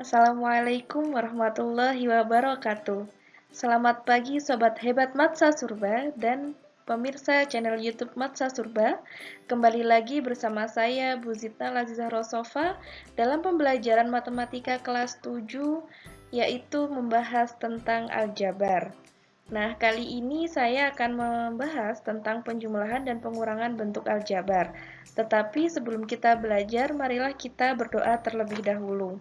Assalamualaikum warahmatullahi wabarakatuh. Selamat pagi Sobat Hebat Matsa Surba dan pemirsa channel YouTube Matsa Surba. Kembali lagi bersama saya Bu Zita Lazizah Rosofa dalam pembelajaran matematika kelas 7 yaitu membahas tentang aljabar. Nah, kali ini saya akan membahas tentang penjumlahan dan pengurangan bentuk aljabar. Tetapi sebelum kita belajar, marilah kita berdoa terlebih dahulu.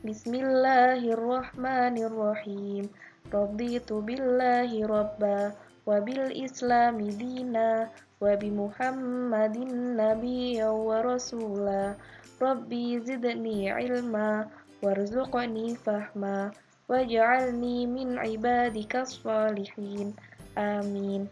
Bismillahirrahmanirrahim. Raditu billahi rabba wa bil islami dina wa bi Muhammadin nabiyya wa rasula. Rabbi zidni ilma warzuqni fahma waj'alni min ibadikas salihin. Amin.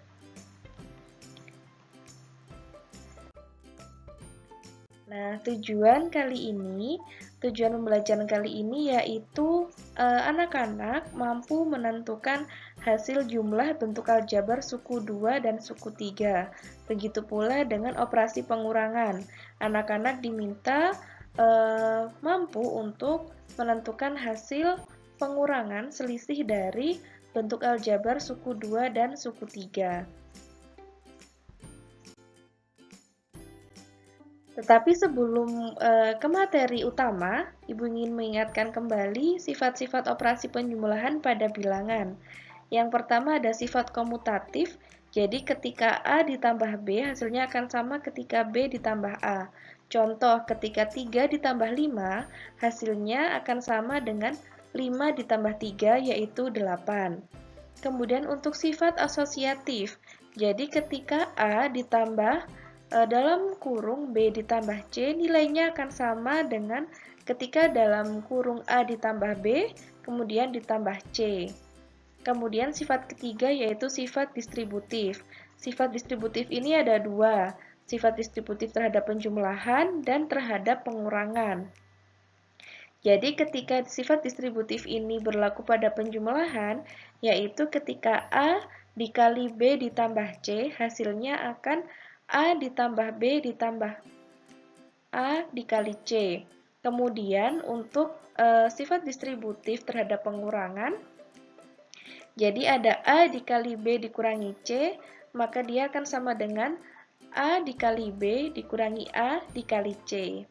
Nah, tujuan pembelajaran kali ini yaitu anak-anak mampu menentukan hasil jumlah bentuk aljabar suku 2 dan suku 3. Begitu pula dengan operasi pengurangan. Anak-anak diminta mampu untuk menentukan hasil pengurangan selisih dari bentuk aljabar suku 2 dan suku 3. Tetapi sebelum ke materi utama, Ibu ingin mengingatkan kembali sifat-sifat operasi penjumlahan pada bilangan. Yang pertama ada sifat komutatif, jadi ketika A ditambah B, hasilnya akan sama ketika B ditambah A. Contoh, ketika 3 ditambah 5, hasilnya akan sama dengan 5 ditambah 3, yaitu 8. Kemudian untuk sifat asosiatif, jadi ketika A ditambah dalam kurung B ditambah C, nilainya akan sama dengan ketika dalam kurung A ditambah B, kemudian ditambah C. Kemudian sifat ketiga yaitu sifat distributif. Sifat distributif ini ada dua, sifat distributif terhadap penjumlahan dan terhadap pengurangan. Jadi ketika sifat distributif ini berlaku pada penjumlahan, yaitu ketika A dikali B ditambah C, hasilnya akan A ditambah B ditambah A dikali C. Kemudian untuk sifat distributif terhadap pengurangan, jadi ada A dikali B dikurangi C, maka dia akan sama dengan A dikali B dikurangi A dikali C.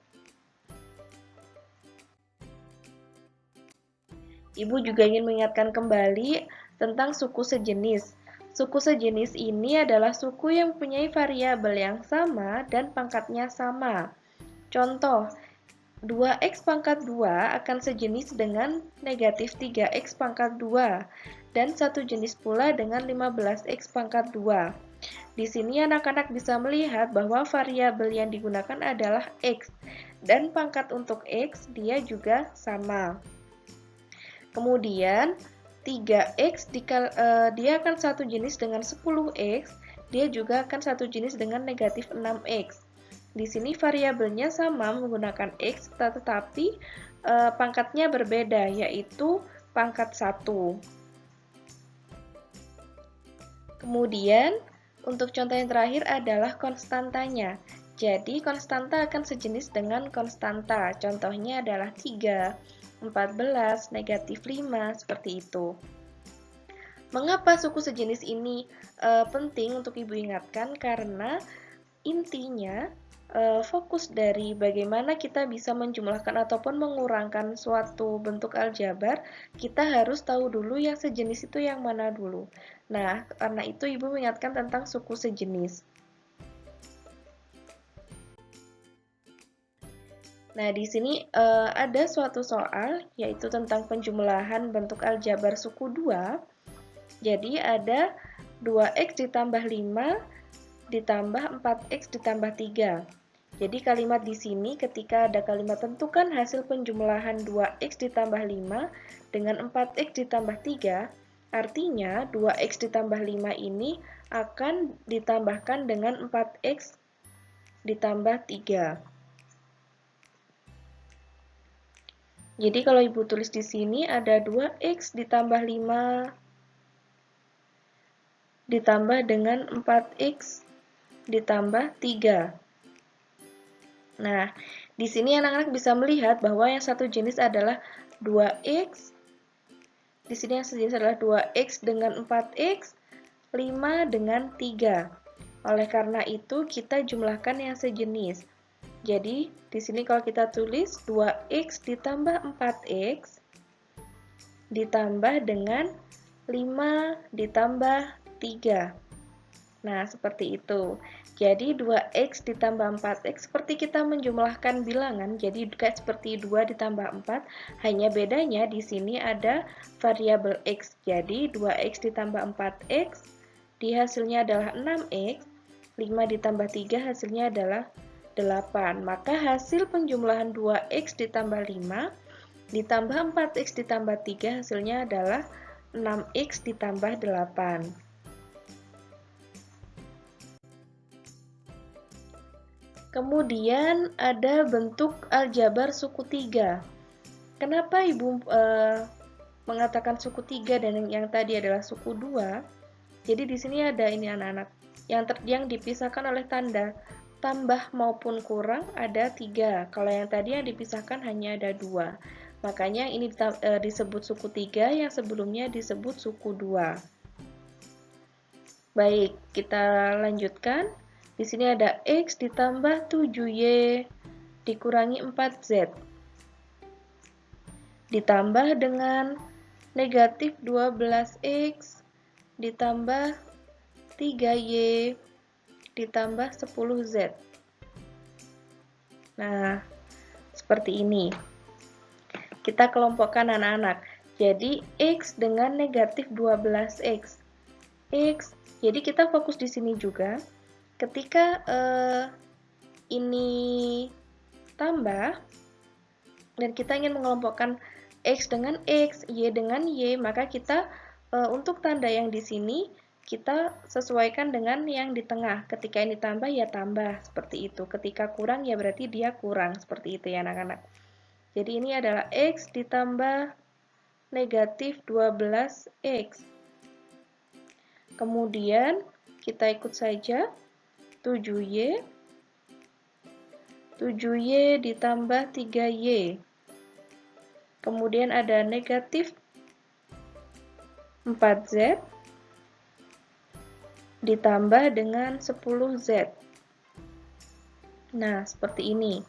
Ibu juga ingin mengingatkan kembali tentang suku sejenis. Suku sejenis ini adalah suku yang mempunyai variabel yang sama dan pangkatnya sama. Contoh, 2x pangkat 2 akan sejenis dengan negatif 3x pangkat 2, dan satu jenis pula dengan 15x pangkat 2. Di sini anak-anak bisa melihat bahwa variabel yang digunakan adalah x, dan pangkat untuk x dia juga sama. Kemudian 3x dia akan satu jenis dengan 10x, dia juga akan satu jenis dengan negatif 6x. Di sini variabelnya sama menggunakan x, tetapi pangkatnya berbeda, yaitu pangkat 1. Kemudian untuk contoh yang terakhir adalah konstantanya. Jadi konstanta akan sejenis dengan konstanta. Contohnya adalah 3, 14, negatif 5, seperti itu. Mengapa suku sejenis ini penting untuk Ibu ingatkan? Karena intinya fokus dari bagaimana kita bisa menjumlahkan ataupun mengurangkan suatu bentuk aljabar, kita harus tahu dulu yang sejenis itu yang mana dulu. Nah, karena itu Ibu mengingatkan tentang suku sejenis. Nah, di sini ada suatu soal, yaitu tentang penjumlahan bentuk aljabar suku 2. Jadi, ada 2x ditambah 5 ditambah 4x ditambah 3. Jadi, kalimat di sini ketika ada kalimat tentukan hasil penjumlahan 2x ditambah 5 dengan 4x ditambah 3, artinya 2x ditambah 5 ini akan ditambahkan dengan 4x ditambah 3. Jadi kalau Ibu tulis di sini ada 2x ditambah 5 ditambah dengan 4x ditambah 3. Nah, di sini anak-anak bisa melihat bahwa yang satu jenis adalah 2x. Di sini yang sejenis adalah 2x dengan 4x, 5 dengan 3. Oleh karena itu, kita jumlahkan yang sejenis. Jadi, di sini kalau kita tulis 2x ditambah 4x ditambah dengan 5 ditambah 3. Nah, seperti itu. Jadi 2x ditambah 4x seperti kita menjumlahkan bilangan, jadi kayak seperti 2 ditambah 4, hanya bedanya di sini ada variabel x. Jadi 2x ditambah 4x, di hasilnya adalah 6x, 5 ditambah 3 hasilnya adalah 8. Maka hasil penjumlahan 2x ditambah 5 ditambah 4x ditambah 3 hasilnya adalah 6x ditambah 8. Kemudian ada bentuk aljabar suku 3. Kenapa Ibu mengatakan suku 3 dan yang tadi adalah suku 2? Jadi di sini ada ini anak-anak yang dipisahkan oleh tanda tambah maupun kurang ada 3. Kalau yang tadi yang dipisahkan hanya ada 2. Makanya ini disebut suku 3, yang sebelumnya disebut suku 2. Baik, kita lanjutkan. Di sini ada x ditambah 7y dikurangi 4z. Ditambah dengan negatif 12x ditambah 3y ditambah 10z. Nah, seperti ini. Kita kelompokkan anak-anak. Jadi, x dengan negatif 12x. X, jadi kita fokus di sini juga. Ketika ini tambah dan kita ingin mengelompokkan x dengan x, y dengan y, maka kita untuk tanda yang di sini kita sesuaikan dengan yang di tengah. Ketika ini tambah ya tambah seperti itu. Ketika kurang ya berarti dia kurang seperti itu ya anak-anak. Jadi ini adalah x ditambah negatif 12x. Kemudian kita ikut saja 7y ditambah 3y. Kemudian ada negatif 4z ditambah dengan 10z. Nah, seperti ini.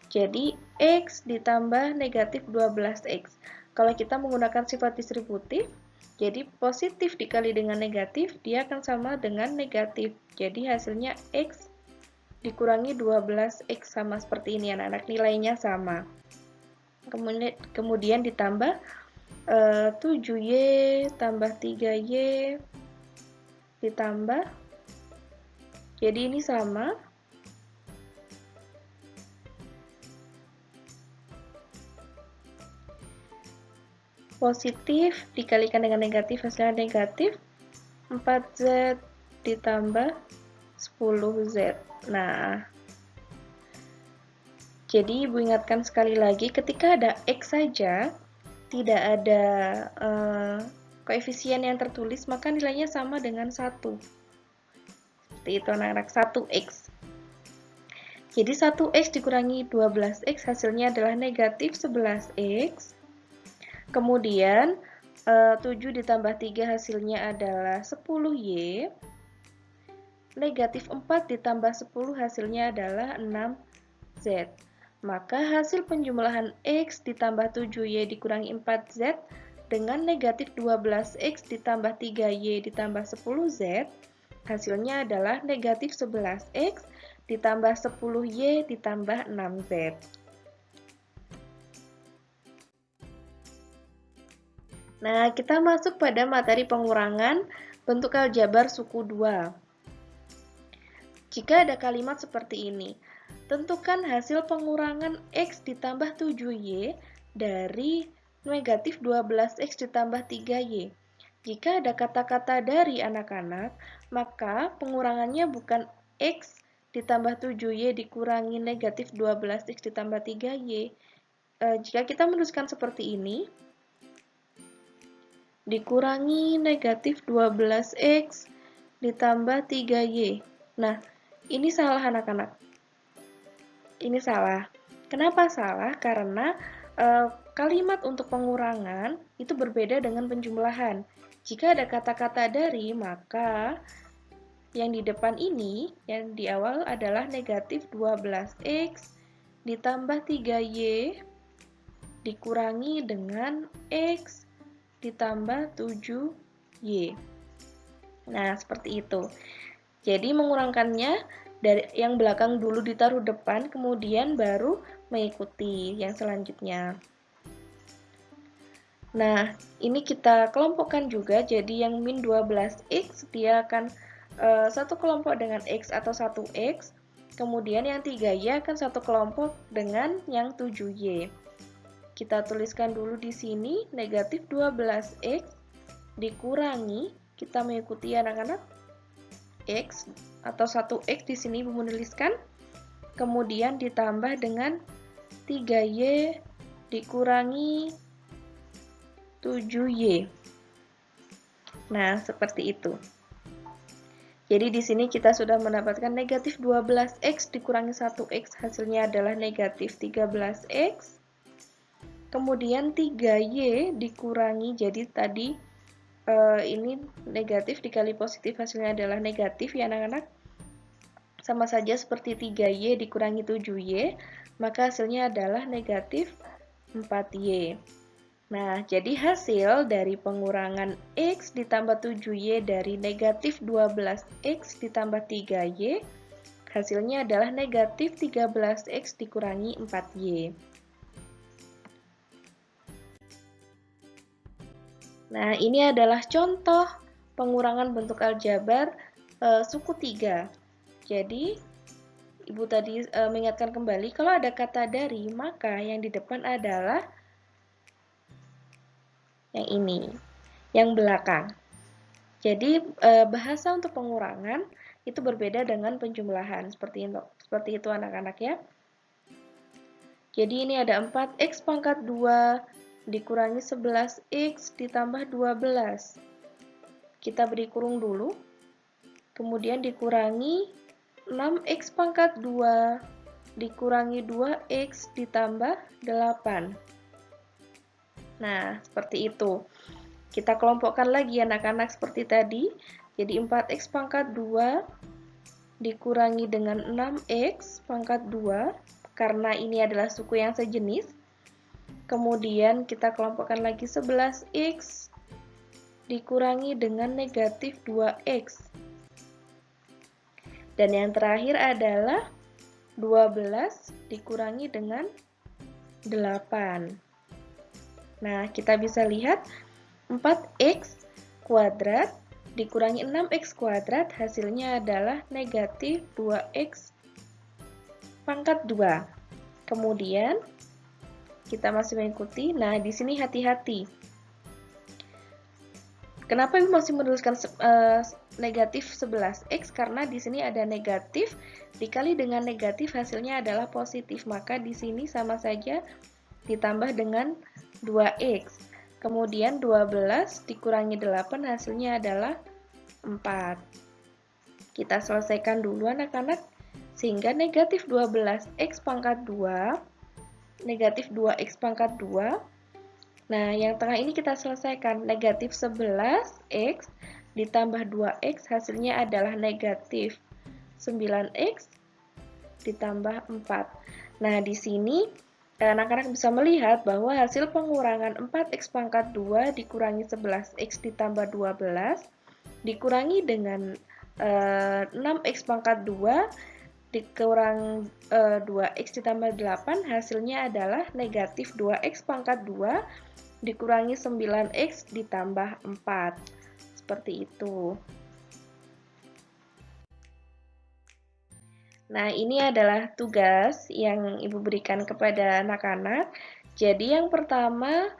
Jadi, x ditambah negatif 12x. Kalau kita menggunakan sifat distributif, jadi positif dikali dengan negatif, dia akan sama dengan negatif. Jadi, hasilnya x dikurangi 12x sama seperti ini anak-anak, nilainya sama. Kemudian ditambah 7y tambah 3y ditambah, jadi ini sama, positif dikalikan dengan negatif hasilnya negatif, 4z ditambah 10z. Nah, jadi Ibu ingatkan sekali lagi, ketika ada x saja, tidak ada koefisien yang tertulis, maka nilainya sama dengan 1. Seperti itu anak-anak, 1x. Jadi 1x dikurangi 12x hasilnya adalah negatif 11x. Kemudian 7 ditambah 3 hasilnya adalah 10y. Negatif 4 ditambah 10 hasilnya adalah 6z. Maka hasil penjumlahan x ditambah 7y dikurangi 4z dengan negatif 12x ditambah 3y ditambah 10z, hasilnya adalah negatif 11x ditambah 10y ditambah 6z. Nah, kita masuk pada materi pengurangan bentuk aljabar suku 2. Jika ada kalimat seperti ini, tentukan hasil pengurangan x ditambah 7y dari negatif 12x ditambah 3y. Jika ada kata-kata dari anak-anak, maka pengurangannya bukan x ditambah 7y dikurangi negatif 12x ditambah 3y. Jika kita menuliskan seperti ini, dikurangi negatif 12x ditambah 3y. Nah, ini salah anak-anak. Ini salah. Kenapa salah? Karena kalimat untuk pengurangan itu berbeda dengan penjumlahan. Jika ada kata-kata dari, maka yang di depan ini, yang di awal adalah negatif 12x ditambah 3y dikurangi dengan x ditambah 7y. Nah, seperti itu. Jadi mengurangkannya dari yang belakang dulu ditaruh depan, kemudian baru mengikuti yang selanjutnya. Nah, ini kita kelompokkan juga, jadi yang min 12x dia akan satu kelompok dengan x atau 1x, kemudian yang 3y akan satu kelompok dengan yang 7y. Kita tuliskan dulu di sini, negatif 12x dikurangi, kita mengikuti anak-anak, x atau 1x di sini Ibu menuliskan, kemudian ditambah dengan 3y dikurangi 7y. Nah, seperti itu. Jadi di sini kita sudah mendapatkan negatif 12x dikurangi 1x, hasilnya adalah negatif 13x. Kemudian 3y dikurangi, jadi tadi ini negatif dikali positif, hasilnya adalah negatif ya anak-anak. Sama saja seperti 3y dikurangi 7y, maka hasilnya adalah negatif 4y. Nah, jadi hasil dari pengurangan x ditambah 7y dari negatif 12x ditambah 3y, hasilnya adalah negatif 13x dikurangi 4y. Nah, ini adalah contoh pengurangan bentuk aljabar suku 3. Jadi, Ibu tadi mengingatkan kembali, kalau ada kata dari, maka yang di depan adalah yang ini, yang belakang. Jadi, bahasa untuk pengurangan itu berbeda dengan penjumlahan, seperti itu anak-anak ya. Jadi, ini ada 4x pangkat 2 dikurangi 11x ditambah 12. Kita beri kurung dulu, kemudian dikurangi 6x pangkat 2 dikurangi 2x ditambah 8. Nah, seperti itu. Kita kelompokkan lagi anak-anak seperti tadi. Jadi 4x pangkat 2 dikurangi dengan 6x pangkat 2, karena ini adalah suku yang sejenis. Kemudian kita kelompokkan lagi 11x dikurangi dengan negatif 2x. Dan yang terakhir adalah 12 dikurangi dengan 8. Nah, kita bisa lihat 4x kuadrat dikurangi 6x kuadrat, hasilnya adalah negatif 2x pangkat 2. Kemudian, kita masih mengikuti. Nah, di sini hati-hati. Kenapa Ibu masih menuliskan negatif 11x? Karena di sini ada negatif dikali dengan negatif, hasilnya adalah positif. Maka di sini sama saja ditambah dengan 2x. Kemudian 12 dikurangi 8, hasilnya adalah 4. Kita selesaikan dulu anak-anak. Sehingga negatif 12x pangkat 2, negatif 2x pangkat 2. Nah, yang tengah ini kita selesaikan. Negatif 11x ditambah 2x, hasilnya adalah negatif 9x ditambah 4. Nah, di sini anak-anak bisa melihat bahwa hasil pengurangan 4x pangkat 2 dikurangi 11x ditambah 12 dikurangi dengan 6x pangkat 2 dikurang 2x ditambah 8, hasilnya adalah negatif 2x pangkat 2 dikurangi 9x ditambah 4. Seperti itu. Nah, ini adalah tugas yang Ibu berikan kepada anak-anak. Jadi yang pertama,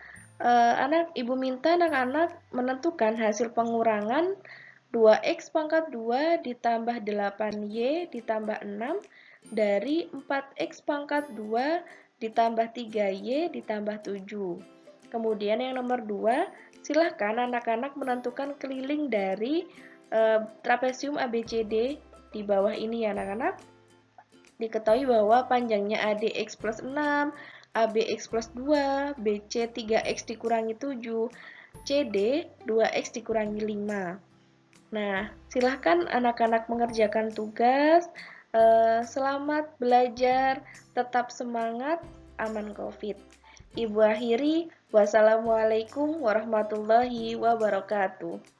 Ibu minta anak-anak menentukan hasil pengurangan 2x pangkat 2 ditambah 8y ditambah 6 dari 4x pangkat 2 ditambah 3y ditambah 7. Kemudian yang nomor 2, silahkan anak-anak menentukan keliling dari trapesium ABCD di bawah ini ya anak-anak. Diketahui bahwa panjangnya ADX plus 6, ABX plus 2, BC 3X dikurangi 7, CD 2X dikurangi 5. Nah, silahkan anak-anak mengerjakan tugas. Selamat belajar, tetap semangat, aman COVID. Ibu akhiri, wassalamualaikum warahmatullahi wabarakatuh.